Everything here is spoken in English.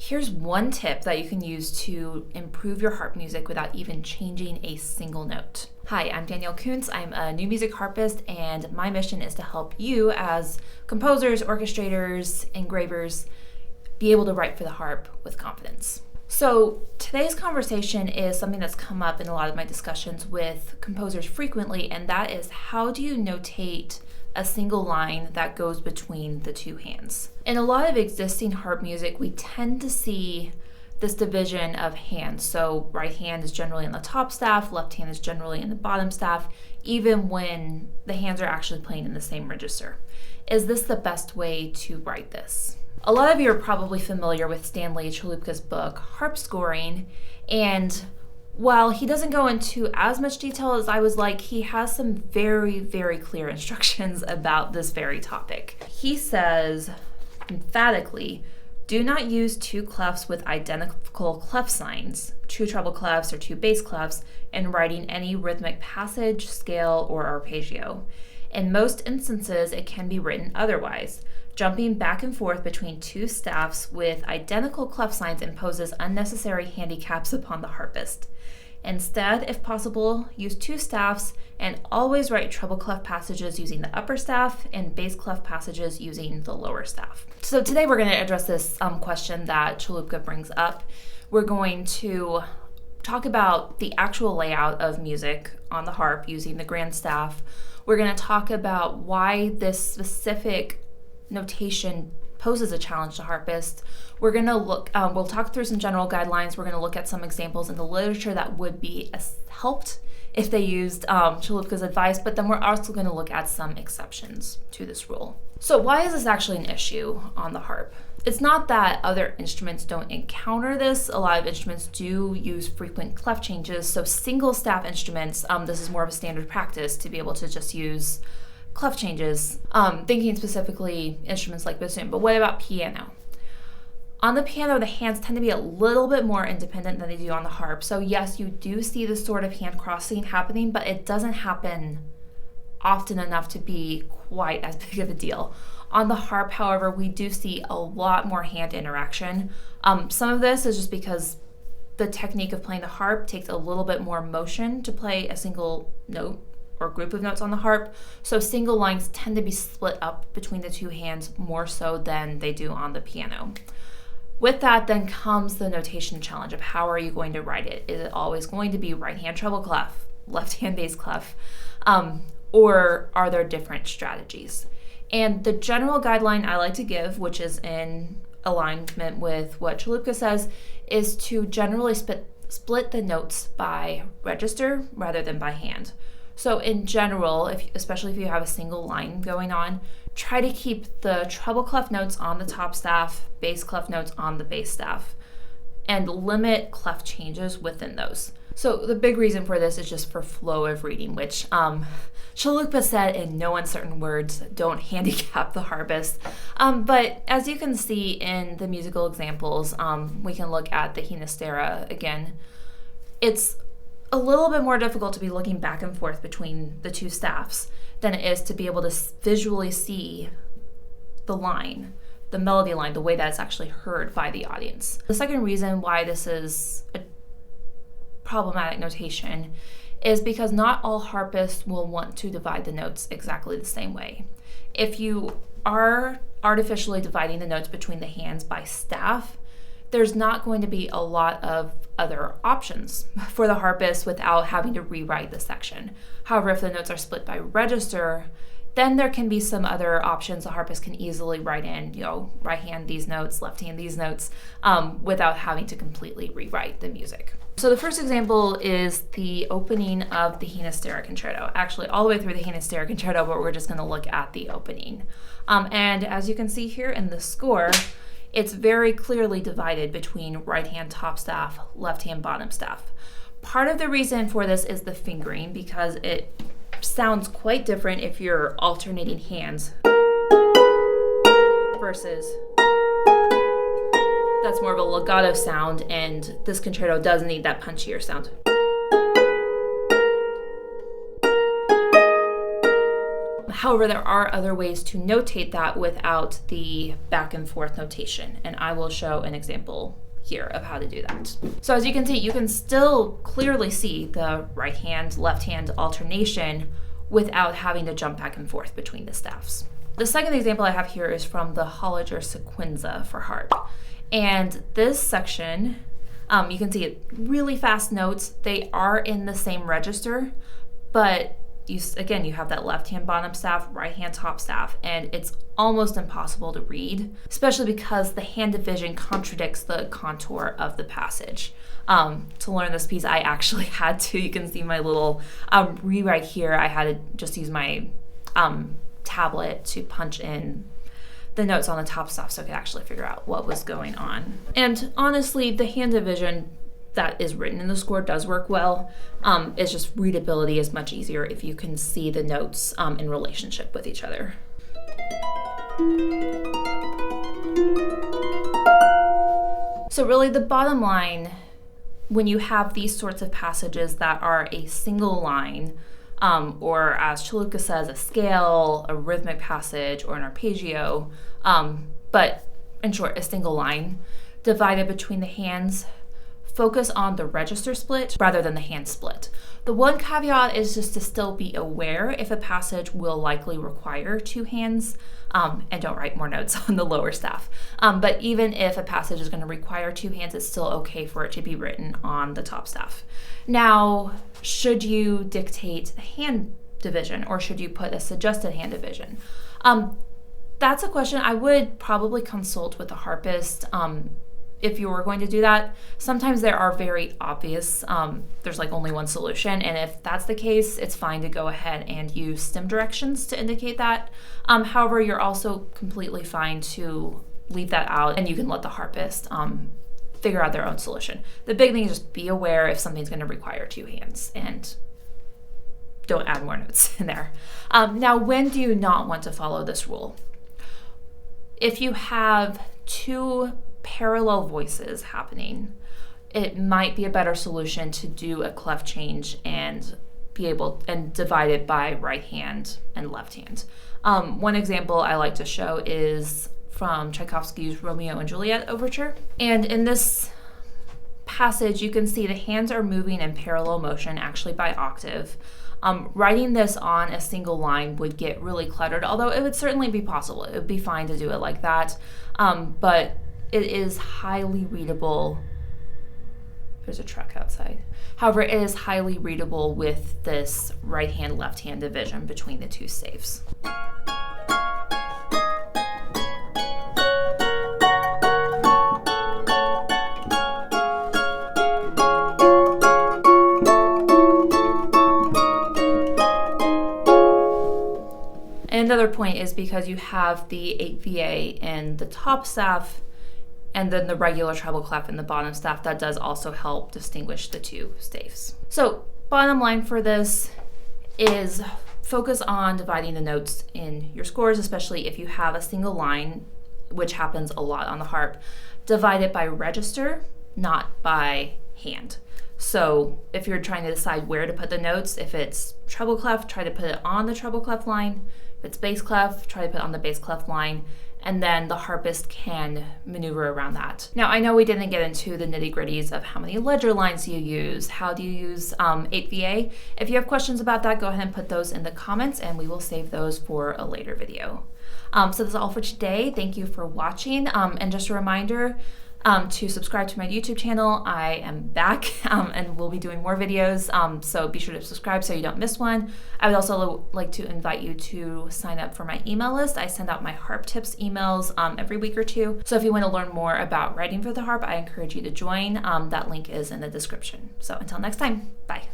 Here's one tip that you can use to improve your harp music without even changing a single note. Hi, I'm Danielle Kuntz. I'm a new music harpist, and my mission is to help you as composers, orchestrators, engravers be able to write for the harp with confidence. So today's conversation is something that's come up in a lot of my discussions with composers frequently, and that is, how do you notate a single line that goes between the two hands? In a lot of existing harp music, we tend to see this division of hands. So right hand is generally in the top staff, left hand is generally in the bottom staff, even when the hands are actually playing in the same register. Is this the best way to write this? A lot of you are probably familiar with Stanley Chalupka's book, Harp Scoring, and while he doesn't go into as much detail as I would like, he has some very, very clear instructions about this very topic. He says emphatically, do not use two clefs with identical clef signs, two treble clefs or two bass clefs, in writing any rhythmic passage, scale, or arpeggio. In most instances, it can be written otherwise. Jumping back and forth between two staffs with identical clef signs imposes unnecessary handicaps upon the harpist. Instead, if possible, use two staffs and always write treble clef passages using the upper staff and bass clef passages using the lower staff. So today we're going to address this question that Chalupka brings up. We're going to talk about the actual layout of music on the harp using the grand staff. We're going to talk about why this specific notation poses a challenge to harpists. We're going to we'll talk through some general guidelines. We're going to look at some examples in the literature that would be helped if they used Chalupka's advice, but then we're also going to look at some exceptions to this rule. So why is this actually an issue on the harp? It's not that other instruments don't encounter this. A lot of instruments do use frequent clef changes, so single staff instruments, this is more of a standard practice to be able to just use clef changes, thinking specifically instruments like bassoon. But what about piano? On the piano, the hands tend to be a little bit more independent than they do on the harp. So yes, you do see this sort of hand crossing happening, but it doesn't happen often enough to be quite as big of a deal. On the harp, however, we do see a lot more hand interaction. Some of this is just because the technique of playing the harp takes a little bit more motion to play a single note or group of notes on the harp, so single lines tend to be split up between the two hands more so than they do on the piano. With that then comes the notation challenge of how are you going to write it? Is it always going to be right hand treble clef, left hand bass clef, or are there different strategies? And the general guideline I like to give, which is in alignment with what Chalupka says, is to generally split the notes by register rather than by hand. So in general, especially if you have a single line going on, try to keep the treble clef notes on the top staff, bass clef notes on the bass staff, and limit clef changes within those. So the big reason for this is just for flow of reading, which Chalupka said in no uncertain words, don't handicap the harpist. But as you can see in the musical examples, we can look at the Ginastera again. It's a little bit more difficult to be looking back and forth between the two staffs than it is to be able to visually see the line, the melody line, the way that it's actually heard by the audience. The second reason why this is a problematic notation is because not all harpists will want to divide the notes exactly the same way. If you are artificially dividing the notes between the hands by staff, there's not going to be a lot of other options for the harpist without having to rewrite the section. However, if the notes are split by register, then there can be some other options. The harpist can easily write in, right hand these notes, left hand these notes, without having to completely rewrite the music. So the first example is the opening of the Ginastera Concerto. Actually, all the way through the Ginastera Concerto, but we're just going to look at the opening. And as you can see here in the score, it's very clearly divided between right hand top staff, left hand bottom staff. Part of the reason for this is the fingering, because it sounds quite different if you're alternating hands versus that's more of a legato sound, and this concerto does need that punchier sound. However, there are other ways to notate that without the back and forth notation, and I will show an example here of how to do that. So as you can see, you can still clearly see the right hand, left hand alternation without having to jump back and forth between the staffs. The second example I have here is from the Holliger Sequenzen for harp. And this section, you can see it really fast notes. They are in the same register, but you have that left hand bottom staff, right hand top staff, and it's almost impossible to read, especially because the hand division contradicts the contour of the passage. To learn this piece, I actually had to, you can see my little rewrite here, I had to just use my tablet to punch in the notes on the top staff so I could actually figure out what was going on. And honestly, the hand division that is written in the score does work well. It's just readability is much easier if you can see the notes in relationship with each other. So really the bottom line, when you have these sorts of passages that are a single line, or as Tchaikovsky says, a scale, a rhythmic passage, or an arpeggio, but in short, a single line divided between the hands, focus on the register split rather than the hand split. The one caveat is just to still be aware if a passage will likely require two hands, and don't write more notes on the lower staff. But even if a passage is going to require two hands, it's still okay for it to be written on the top staff. Now, should you dictate hand division or should you put a suggested hand division? That's a question I would probably consult with a harpist if you were going to do that. Sometimes there are very obvious, there's like only one solution, and if that's the case, it's fine to go ahead and use stem directions to indicate that. However, you're also completely fine to leave that out and you can let the harpist figure out their own solution. The big thing is just be aware if something's going to require two hands and don't add more notes in there. Now, when do you not want to follow this rule? If you have two parallel voices happening, it might be a better solution to do a clef change and be able and divide it by right hand and left hand. One example I like to show is from Tchaikovsky's Romeo and Juliet overture. And in this passage, you can see the hands are moving in parallel motion, actually by octave. Writing this on a single line would get really cluttered, although it would certainly be possible. It would be fine to do it like that, but it is highly readable. There's a truck outside. However, it is highly readable with this right hand, left hand division between the two staves. Another point is because you have the 8VA in the top staff and then the regular treble clef in the bottom staff, that does also help distinguish the two staves. So bottom line for this is focus on dividing the notes in your scores, especially if you have a single line, which happens a lot on the harp. Divide it by register, not by hand. So if you're trying to decide where to put the notes, if it's treble clef, try to put it on the treble clef line. If it's bass clef, try to put it on the bass clef line, and then the harpist can maneuver around that. Now, I know we didn't get into the nitty-gritties of how many ledger lines you use, how do you use 8VA. If you have questions about that, go ahead and put those in the comments, and we will save those for a later video. So that's all for today. Thank you for watching, and just a reminder, to subscribe to my YouTube channel. I am back and we'll be doing more videos, so be sure to subscribe so you don't miss one. I would also like to invite you to sign up for my email list. I send out my harp tips emails every week or two, so if you want to learn more about writing for the harp, I encourage you to join. That link is in the description. So until next time, bye.